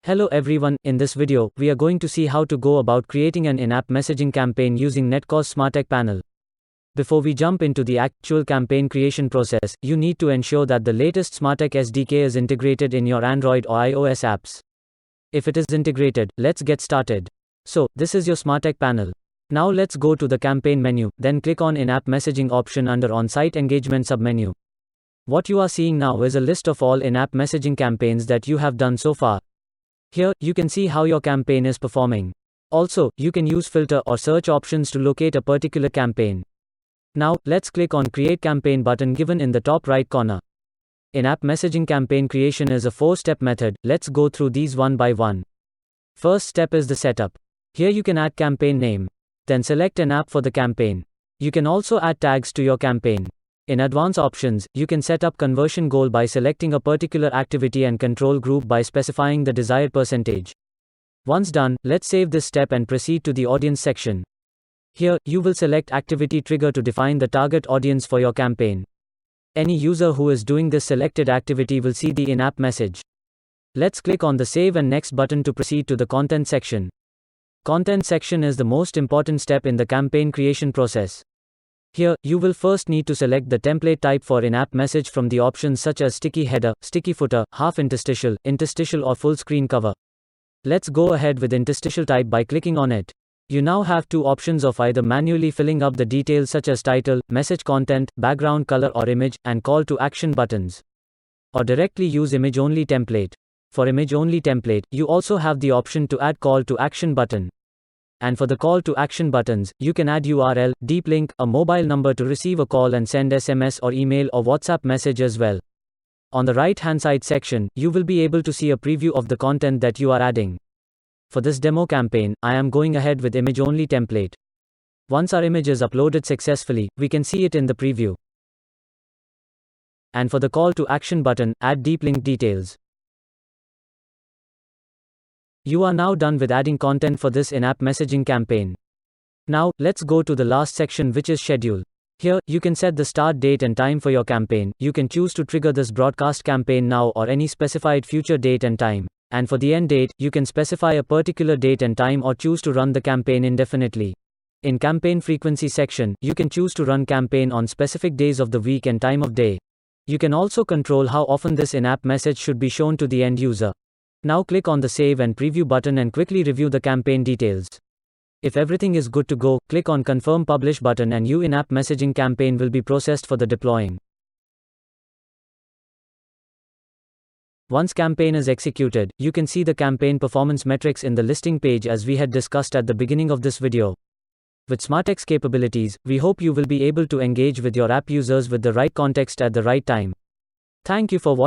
Hello everyone, in this video, we are going to see how to go about creating an in-app messaging campaign using Netcore Smartech panel. Before we jump into the actual campaign creation process, you need to ensure that the latest Smartech SDK is integrated in your Android or iOS apps. If it is integrated, let's get started. So, this is your Smartech panel. Now let's go to the campaign menu, then click on in-app messaging option under on-site engagement submenu. What you are seeing now is a list of all in-app messaging campaigns that you have done so far. Here, you can see how your campaign is performing. Also, you can use filter or search options to locate a particular campaign. Now, let's click on Create Campaign button given in the top right corner. In-app messaging campaign creation is a 4-step method. Let's go through these one by one. First step is the setup. Here you can add campaign name. Then select an app for the campaign. You can also add tags to your campaign. In advanced options, you can set up conversion goal by selecting a particular activity and control group by specifying the desired percentage. Once done, let's save this step and proceed to the audience section. Here, you will select activity trigger to define the target audience for your campaign. Any user who is doing this selected activity will see the in-app message. Let's click on the Save and Next button to proceed to the content section. Content section is the most important step in the campaign creation process. Here, you will first need to select the template type for in-app message from the options such as sticky header, sticky footer, half interstitial, interstitial or full screen cover. Let's go ahead with interstitial type by clicking on it. You now have two options of either manually filling up the details such as title, message content, background color or image, and call to action buttons. Or directly use image only template. For image only template, you also have the option to add call to action button. And for the call to action buttons, you can add URL, deep link, a mobile number to receive a call and send SMS or email or WhatsApp message as well. On the right hand side section, you will be able to see a preview of the content that you are adding. For this demo campaign, I am going ahead with image only template. Once our image is uploaded successfully, we can see it in the preview. And for the call to action button, add deep link details. You are now done with adding content for this in-app messaging campaign. Now, let's go to the last section, which is schedule. Here, you can set the start date and time for your campaign. You can choose to trigger this broadcast campaign now or any specified future date and time. And for the end date, you can specify a particular date and time or choose to run the campaign indefinitely. In campaign frequency section, you can choose to run campaign on specific days of the week and time of day. You can also control how often this in-app message should be shown to the end user. Now click on the Save and Preview button and quickly review the campaign details. If everything is good to go, click on Confirm Publish button and your in-app messaging campaign will be processed for the deploying. Once campaign is executed, you can see the campaign performance metrics in the listing page as we had discussed at the beginning of this video. With Smartech's capabilities, we hope you will be able to engage with your app users with the right context at the right time. Thank you for watching.